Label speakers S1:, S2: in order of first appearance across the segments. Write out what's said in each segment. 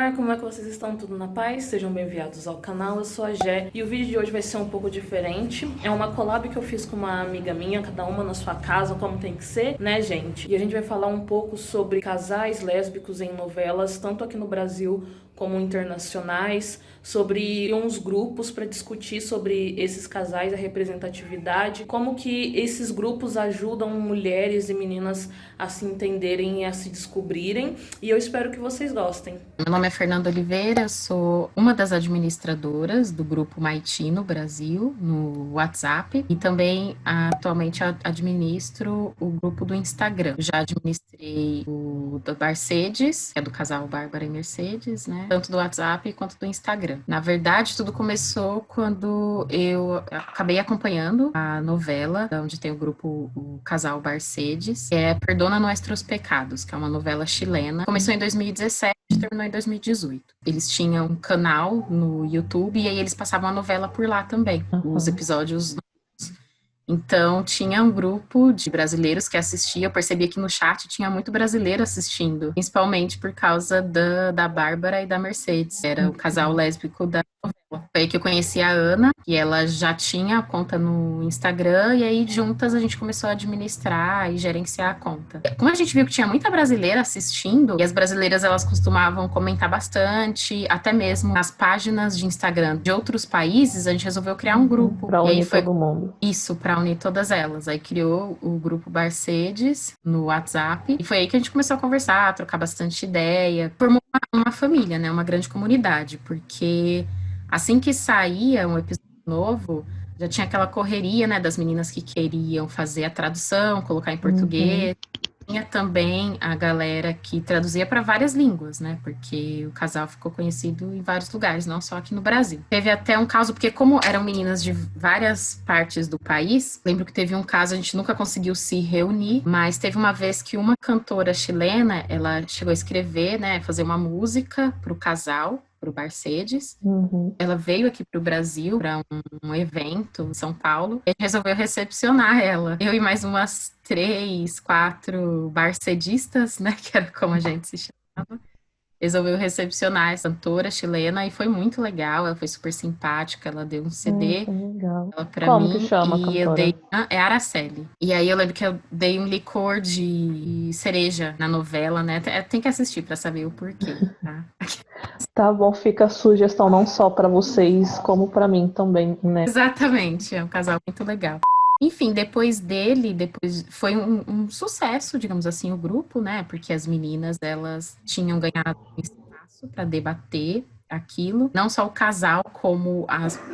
S1: Olá, como é que vocês estão? Tudo na paz? Sejam bem-vindos ao canal, eu sou a Gé e o vídeo de hoje vai ser um pouco diferente. É uma collab que eu fiz com uma amiga minha, cada uma na sua casa, como tem que ser, né, gente? E a gente vai falar um pouco sobre casais lésbicos em novelas, tanto aqui no Brasil como internacionais, sobre uns grupos para discutir sobre esses casais, a representatividade, como que esses grupos ajudam mulheres e meninas a se entenderem e a se descobrirem. E eu espero que vocês gostem.
S2: Meu nome é Fernanda Oliveira, eu sou uma das administradoras do grupo Maiti no Brasil, no WhatsApp, e também atualmente administro o grupo do Instagram. Já administrei o da Mercedes, que é do casal Bárbara e Mercedes, né? Tanto do WhatsApp quanto do Instagram. Na verdade, tudo começou quando eu acabei acompanhando a novela, onde tem o grupo, o casal Mercedes, que é Perdona Nuestros Pecados, que é uma novela chilena. Começou em 2017 e terminou em 2018. Eles tinham um canal no YouTube e aí eles passavam a novela por lá também, os
S1: Uhum.
S2: episódios. Então, tinha um grupo de brasileiros que assistia. Eu percebia que no chat tinha muito brasileiro assistindo, principalmente por causa da Bárbara e da Mercedes. Era o casal lésbico da novela. Foi aí que eu conheci a Ana, e ela já tinha a conta no Instagram, e aí juntas a gente começou a administrar e gerenciar a conta. Como a gente viu que tinha muita brasileira assistindo, e as brasileiras elas costumavam comentar bastante, até mesmo nas páginas de Instagram de outros países, a gente resolveu criar um grupo.
S1: Para
S2: E aí
S1: unir
S2: foi
S1: todo mundo.
S2: isso, para unir todas elas. Aí criou o grupo Barcedes no WhatsApp, e foi aí que a gente começou a conversar, a trocar bastante ideia. Formou uma família, né? Uma grande comunidade, porque assim que saía um episódio novo, já tinha aquela correria, né, das meninas que queriam fazer a tradução, colocar em
S1: Uhum.
S2: português. Tinha também a galera que traduzia para várias línguas, né? Porque o casal ficou conhecido em vários lugares, não só aqui no Brasil. Teve até um caso, porque como eram meninas de várias partes do país, lembro que teve um caso, a gente nunca conseguiu se reunir, mas teve uma vez que uma cantora chilena, ela chegou a escrever, né, fazer uma música para o casal, para o Barcedes.
S1: Uhum.
S2: Ela veio aqui para o Brasil para um evento em São Paulo. E resolveu recepcionar ela. Eu e mais umas 3, 4 barcedistas, né? Que era como a gente se chamava. Resolveu recepcionar essa cantora chilena e foi muito legal. Ela foi super simpática. Ela deu um CD
S1: Que legal.
S2: ela para
S1: Como que
S2: mim
S1: chama a
S2: e eu dei.
S1: cantora?
S2: É Araceli. E aí eu lembro que eu dei um licor de cereja na novela, né? Tem que assistir para saber o porquê, tá?
S1: Tá bom, fica a sugestão não só para vocês, como para mim também, né?
S2: Exatamente, é um casal muito legal. Enfim, depois dele, depois foi um sucesso, digamos assim, o grupo, né? Porque as meninas, elas tinham ganhado um espaço para debater aquilo. Não só o casal, como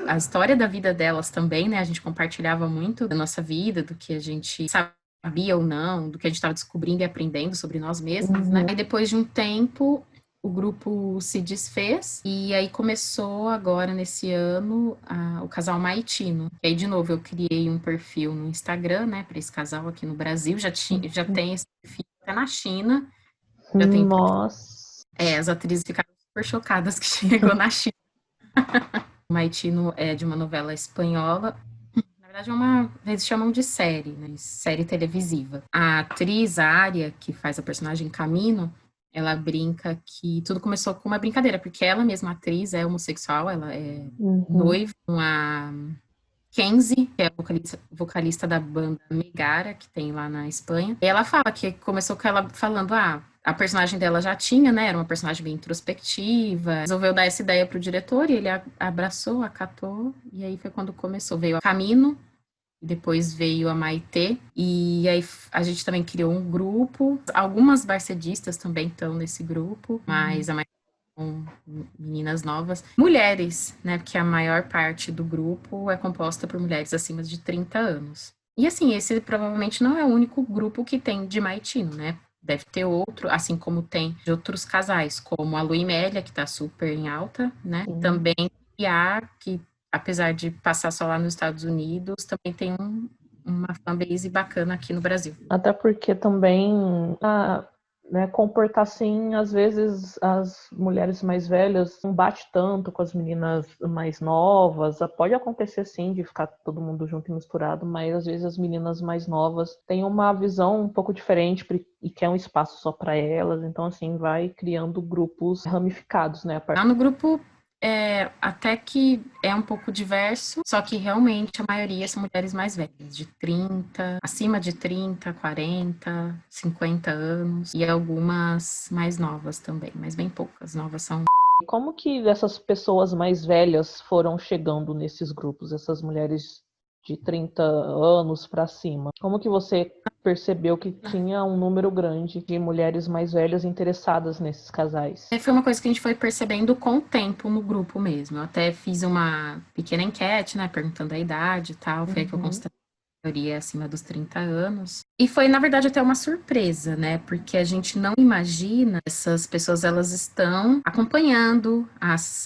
S2: a história da vida delas também, né? A gente compartilhava muito da nossa vida, do que a gente sabia ou não, do que a gente estava descobrindo e aprendendo sobre nós mesmas, né?
S1: Uhum.
S2: Aí depois de um tempo, o grupo se desfez e aí começou agora nesse ano o casal Maitino. E aí de novo eu criei um perfil no Instagram, né, para esse casal aqui no Brasil. Já tem esse perfil até na China. Já tem
S1: Nossa.
S2: as atrizes ficaram super chocadas que chegou na China. O Maitino é de uma novela espanhola. Na verdade, eles chamam de série, né? Série televisiva. A atriz, a Ária, que faz a personagem Camino, ela brinca que tudo começou com uma brincadeira, porque ela mesma, atriz, é homossexual, ela é
S1: Uhum.
S2: noiva com a Kenzie, que é a vocalista da banda Megara, que tem lá na Espanha. E ela fala que começou com ela falando, a personagem dela já tinha, né? Era uma personagem bem introspectiva. Resolveu dar essa ideia pro diretor e ele abraçou, acatou. E aí foi quando começou. Veio a Camino, depois veio a Maitê, e aí a gente também criou um grupo. Algumas barcedistas também estão nesse grupo, mas a maioria são meninas novas. Mulheres, né? Porque a maior parte do grupo é composta por mulheres acima de 30 anos. E assim, esse provavelmente não é o único grupo que tem de Maitino, né? Deve ter outro, assim como tem de outros casais, como a Lu e Mélia, que está super em alta, né? E
S1: Sim.
S2: também a que apesar de passar só lá nos Estados Unidos, também tem uma fanbase bacana aqui no Brasil.
S1: Até porque também né, comportar assim, às vezes as mulheres mais velhas não bate tanto com as meninas mais novas. Pode acontecer sim de ficar todo mundo junto e misturado, mas às vezes as meninas mais novas têm uma visão um pouco diferente e quer um espaço só para elas, então assim vai criando grupos ramificados, né?
S2: Lá no grupo até que é um pouco diverso, só que realmente a maioria são mulheres mais velhas, de 30, acima de 30, 40, 50 anos, e algumas mais novas também, mas bem poucas. Novas são.
S1: Como que essas pessoas mais velhas foram chegando nesses grupos, essas mulheres de 30 anos para cima? Como que você percebeu que tinha um número grande de mulheres mais velhas interessadas nesses casais?
S2: Foi uma coisa que a gente foi percebendo com o tempo no grupo mesmo. Eu até fiz uma pequena enquete, né, perguntando a idade e tal, foi aí que eu constatei que a maioria é acima dos 30 anos. E foi, na verdade, até uma surpresa, né, porque a gente não imagina essas pessoas, elas estão acompanhando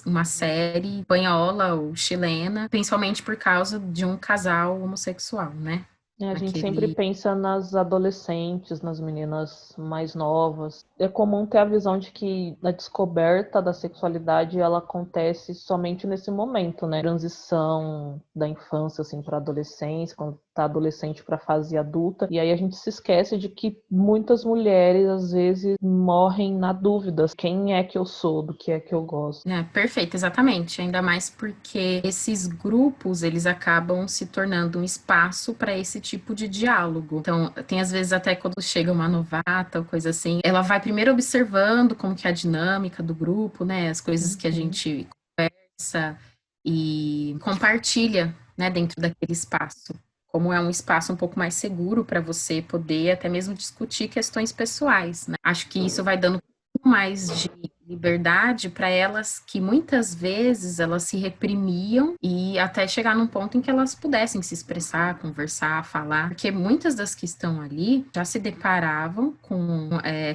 S2: uma série espanhola ou chilena, principalmente por causa de um casal homossexual, né?
S1: A gente sempre pensa nas adolescentes, nas meninas mais novas. É comum ter a visão de que a descoberta da sexualidade ela acontece somente nesse momento, né? Transição da infância assim para adolescência, quando tá adolescente para a fase adulta. E aí a gente se esquece de que muitas mulheres às vezes morrem na dúvida, quem é que eu sou, do que é que eu gosto.
S2: Perfeito, exatamente. Ainda mais porque esses grupos, eles acabam se tornando um espaço para esse tipo de diálogo. Então, tem às vezes até quando chega uma novata ou coisa assim, ela vai primeiro observando como que é a dinâmica do grupo, né? As coisas que a gente conversa e compartilha, né, dentro daquele espaço. Como é um espaço um pouco mais seguro para você poder até mesmo discutir questões pessoais, né? Acho que isso vai dando mais de liberdade para elas que muitas vezes elas se reprimiam e até chegar num ponto em que elas pudessem se expressar, conversar, falar, porque muitas das que estão ali já se deparavam com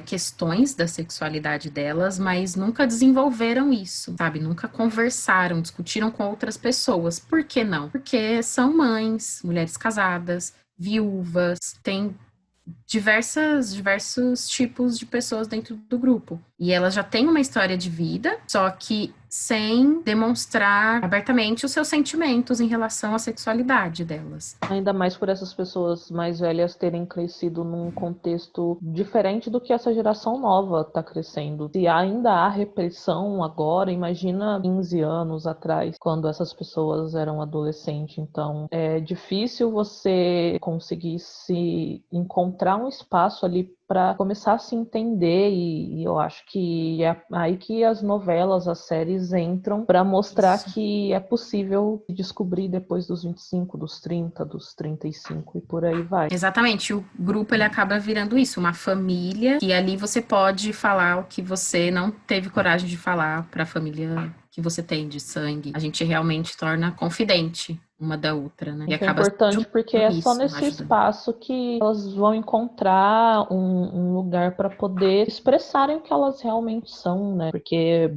S2: questões da sexualidade delas, mas nunca desenvolveram isso, sabe? Nunca conversaram, discutiram com outras pessoas. Por que não? Porque são mães, mulheres casadas, viúvas, têm diversos tipos de pessoas dentro do grupo. E elas já têm uma história de vida, só que sem demonstrar abertamente os seus sentimentos em relação à sexualidade delas.
S1: Ainda mais por essas pessoas mais velhas terem crescido num contexto diferente do que essa geração nova está crescendo. Se ainda há repressão agora, imagina 15 anos atrás, quando essas pessoas eram adolescentes. Então, é difícil você conseguir se encontrar um espaço ali para começar a se entender e eu acho que é aí que as novelas, as séries entram para mostrar que é possível descobrir depois dos 25, dos 30, dos 35 e por aí vai.
S2: Exatamente, o grupo ele acaba virando isso, uma família, e ali você pode falar o que você não teve coragem de falar para a família que você tem de sangue. A gente realmente torna confidente uma da outra, né? E
S1: Isso é
S2: acaba
S1: importante porque é só
S2: isso,
S1: nesse
S2: ajudando.
S1: espaço que elas vão encontrar um lugar para poder expressarem o que elas realmente são, né? Porque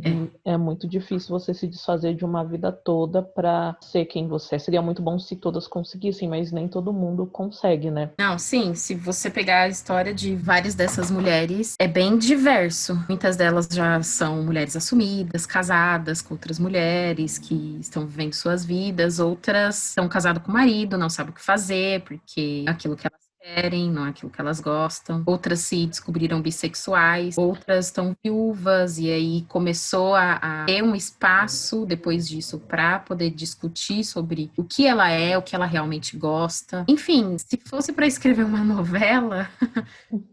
S1: é muito difícil você se desfazer de uma vida toda para ser quem você é. Seria muito bom se todas conseguissem, mas nem todo mundo consegue, né?
S2: Não, sim, se você pegar a história de várias dessas mulheres, é bem diverso. Muitas delas já são mulheres assumidas, casadas com outras mulheres que estão vivendo suas vidas, outras estão casadas com o marido, não sabem o que fazer, porque é aquilo que elas querem, não é aquilo que elas gostam. Outras se descobriram bissexuais, outras estão viúvas, e aí começou a ter um espaço depois disso para poder discutir sobre o que ela é, o que ela realmente gosta. Enfim, se fosse para escrever uma novela,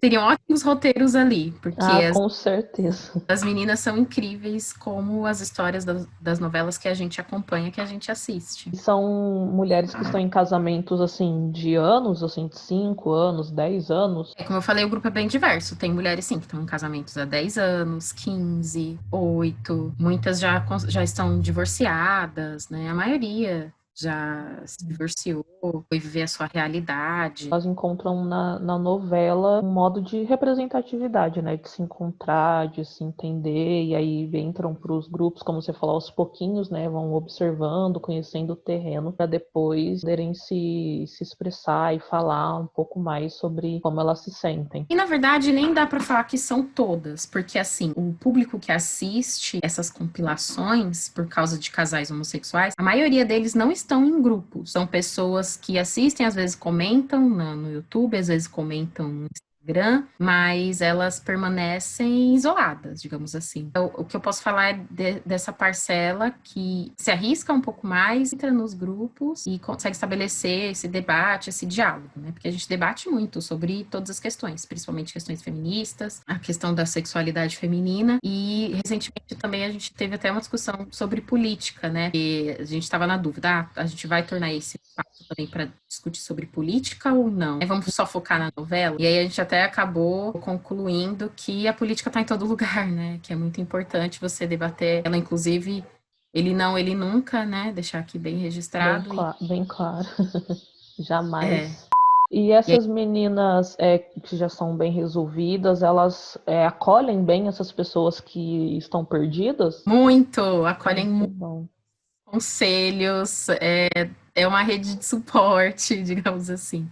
S2: seriam ótimos roteiros ali, porque
S1: Com certeza.
S2: as meninas são incríveis como as histórias das novelas que a gente acompanha, que a gente assiste.
S1: São mulheres que estão em casamentos, assim, de anos, assim, de 5 anos, 10 anos.
S2: Como eu falei, o grupo é bem diverso. Tem mulheres, sim, que estão em casamentos há 10 anos, 15, 8. Muitas já estão divorciadas, né? A maioria já se divorciou, foi viver a sua realidade.
S1: Elas encontram na novela um modo de representatividade, né? De se encontrar, de se entender, e aí entram para os grupos, como você falou, aos pouquinhos, né? Vão observando, conhecendo o terreno, para depois poderem se expressar e falar um pouco mais sobre como elas se sentem.
S2: E, na verdade, nem dá para falar que são todas, porque, assim, o público que assiste essas compilações, por causa de casais homossexuais, a maioria deles não estão em grupos. São pessoas que assistem, às vezes comentam no YouTube, às vezes comentam no Instagram, mas elas permanecem isoladas, digamos assim. Então, o que eu posso falar é dessa parcela que se arrisca um pouco mais, entra nos grupos e consegue estabelecer esse debate, esse diálogo, né? Porque a gente debate muito sobre todas as questões, principalmente questões feministas, a questão da sexualidade feminina, e recentemente também a gente teve até uma discussão sobre política, né? E a gente estava na dúvida, a gente vai tornar esse espaço também para discutir sobre política ou não? Vamos só focar na novela? E aí a gente até acabou concluindo que a política está em todo lugar, né? Que é muito importante você debater ela, inclusive, ele nunca, né? Deixar aqui bem registrado.
S1: Bem claro. Jamais.
S2: É.
S1: E essas meninas que já são bem resolvidas, elas acolhem bem essas pessoas que estão perdidas?
S2: Muito, acolhem
S1: Muito
S2: muito
S1: bom.
S2: Conselhos, é uma rede de suporte, digamos assim.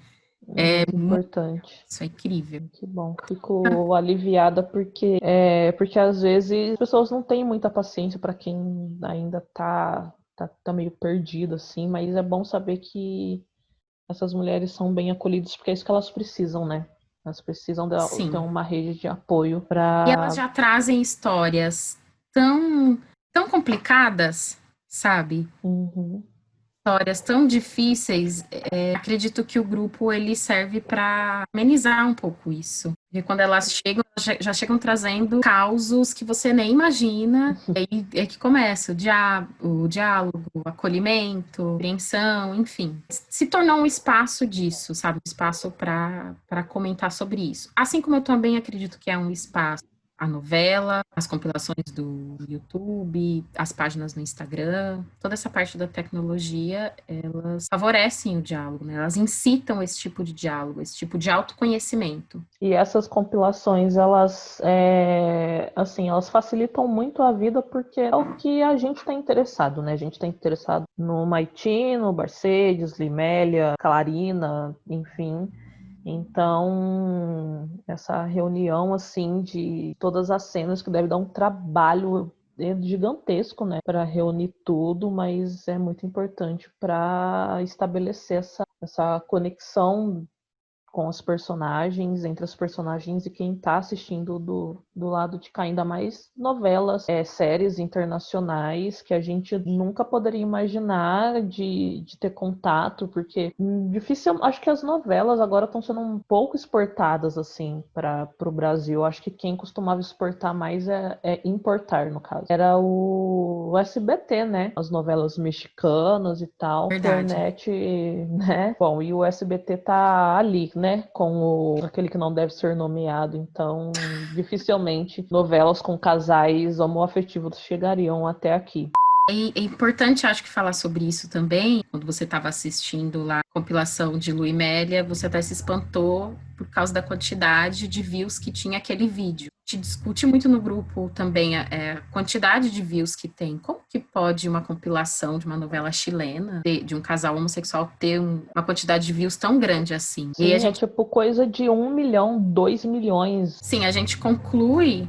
S1: É muito importante.
S2: Isso é incrível.
S1: Que bom, fico aliviada porque às vezes as pessoas não têm muita paciência para quem ainda tá meio perdido assim, mas é bom saber que essas mulheres são bem acolhidas porque é isso que elas precisam, né? Elas precisam ter uma rede de apoio para.
S2: E elas já trazem histórias tão complicadas, sabe?
S1: Uhum.
S2: Histórias tão difíceis. Acredito que o grupo ele serve para amenizar um pouco isso. Porque quando elas chegam, já chegam trazendo causos que você nem imagina. E aí é que começa o diálogo, o acolhimento, a compreensão, enfim. Se tornou um espaço disso, sabe? Um espaço para comentar sobre isso. Assim como eu também acredito que é um espaço a novela, as compilações do YouTube, as páginas no Instagram, toda essa parte da tecnologia, elas favorecem o diálogo, né? Elas incitam esse tipo de diálogo, esse tipo de autoconhecimento.
S1: E essas compilações, elas facilitam muito a vida porque é o que a gente está interessado, né? A gente está interessado no Maiti, no Barcedes, Limélia, Clarina, enfim. Então, essa reunião, assim, de todas as cenas que deve dar um trabalho gigantesco, né, para reunir tudo, mas é muito importante para estabelecer essa conexão com os personagens, entre os personagens e quem está assistindo do lado de cá, ainda mais novelas, séries internacionais que a gente nunca poderia imaginar de ter contato, porque difícil, acho que as novelas agora estão sendo um pouco exportadas assim para o Brasil. Acho que quem costumava exportar mais é importar, no caso. Era o SBT, né? As novelas mexicanas e tal.
S2: Verdade.
S1: Internet, né? Bom, e o SBT tá ali, né, com aquele que não deve ser nomeado, então dificilmente novelas com casais homoafetivos chegariam até aqui.
S2: É importante, acho que, falar sobre isso também. Quando você estava assistindo lá a compilação de Lu e Mélia, você até se espantou por causa da quantidade de views que tinha aquele vídeo. A gente discute muito no grupo também a quantidade de views que tem. Como que pode uma compilação de uma novela chilena, de um casal homossexual, ter uma quantidade de views tão grande assim?
S1: Sim,
S2: e a gente,
S1: é tipo coisa de 1 milhão, 2 milhões.
S2: sim, a gente conclui,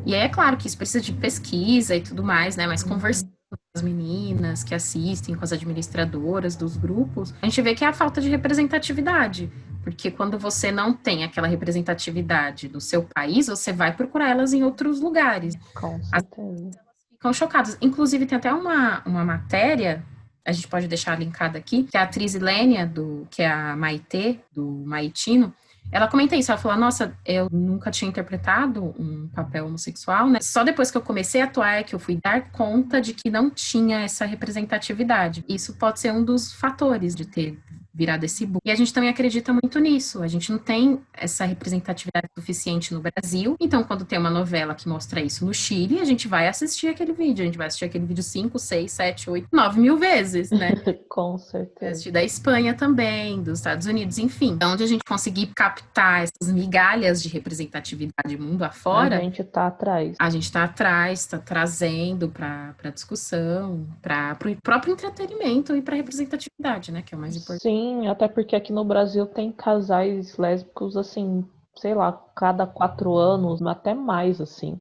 S2: e é claro que isso precisa de pesquisa e tudo mais, né? Mas conversando com as meninas que assistem, com as administradoras dos grupos, a gente vê que é a falta de representatividade. Porque quando você não tem aquela representatividade do seu país, você vai procurar elas em outros lugares.
S1: Com certeza.
S2: Elas ficam chocadas. Inclusive, tem até uma matéria, a gente pode deixar linkada aqui, que a atriz Ilênia, que é a Maitê, do Maitino, ela comenta isso, ela fala, nossa, eu nunca tinha interpretado um papel homossexual, né? Só depois que eu comecei a atuar é que eu fui dar conta de que não tinha essa representatividade. Isso pode ser um dos fatores de ter virado esse boom. E a gente também acredita muito nisso. A gente não tem essa representatividade suficiente no Brasil. Então, quando tem uma novela que mostra isso no Chile, a gente vai assistir aquele vídeo. A gente vai assistir aquele vídeo 5, 6, 7, 8, 9 mil vezes, né?
S3: Com
S2: Vai
S3: certeza.
S2: assistir da Espanha também, dos Estados Unidos, enfim. Então, onde a gente conseguir captar essas migalhas de representatividade mundo afora,
S3: A gente tá atrás.
S2: a gente está atrás, está trazendo para discussão, para o próprio entretenimento e para representatividade, né? Que é o mais importante.
S3: Sim, até porque aqui no Brasil tem casais lésbicos, assim, sei lá, cada 4 anos, até mais, assim.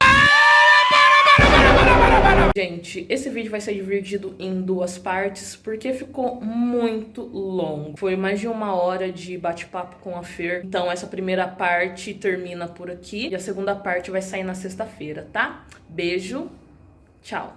S1: Gente, esse vídeo vai ser dividido em 2 partes porque ficou muito longo. Foi mais de 1 hora de bate-papo com a Fer. Então essa primeira parte termina por aqui e a segunda parte vai sair na sexta-feira, tá? Beijo, tchau!